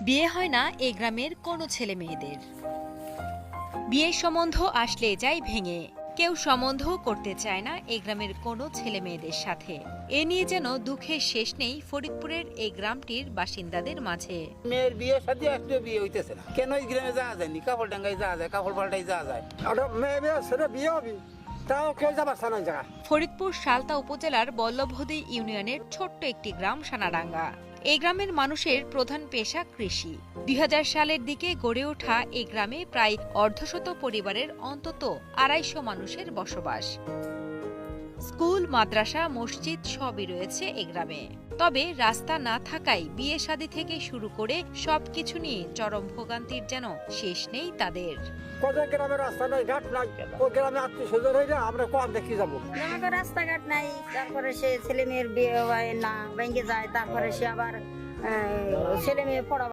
বিয়ে হয় না এই গ্রামের কোনো ছেলে মেয়েদের। বিয়ের সম্বন্ধ আসলে যায় ভেঙে, কেউ সম্বন্ধও করতে চায় না এই গ্রামের কোনো ছেলে মেয়েদের সাথে। এ নিয়ে যেন দুঃখের শেষ নেই ফরিদপুরের এই গ্রামটির বাসিন্দাদের মাঝে। মেয়ের বিয়ে সাথে একটা বিয়ে হইতেছে না কেন? এই গ্রামে যাওয়া যায়নি, কাপড় ডাঙ্গায় যাওয়া যায়, কাপড় পাল্টাই যাওয়া যায়। বিয়ে হবি তাও কেউ যাবার না জায়গা। ফরিদপুর সালতা উপজেলার বল্লভদী ইউনিয়নের ছোট্ট একটি গ্রাম সানাডাঙ্গা। এই গ্রামের মানুষের প্রধান পেশা কৃষি। ২০০০ সালের দিকে গড়ে ওঠা এই গ্রামে প্রায় অর্ধশত পরিবারের অন্তত ২৫০ মানুষের বসবাস। স্কুল, মাদ্রাসা, মসজিদ সবই রয়েছে এই গ্রামে। তবে রাস্তা না থাকায় বিয়ে শাদী থেকে শুরু করে সবকিছু নিয়ে চরম ভোগান্তির যেন শেষ নেই তাদের। কোথায় গ্রামের রাস্তা নাই, ঘাট নাই, ওই গ্রামে আত্মীয় স্বজন হইলে আমরা কম দেখি যাবো। তো রাস্তাঘাট নাই, তারপরে সে ছেলে মেয়ের বিয়ে হয় না, ভেঙে যায়, তারপরে সে আবার ছেলে মেয়ে পড়া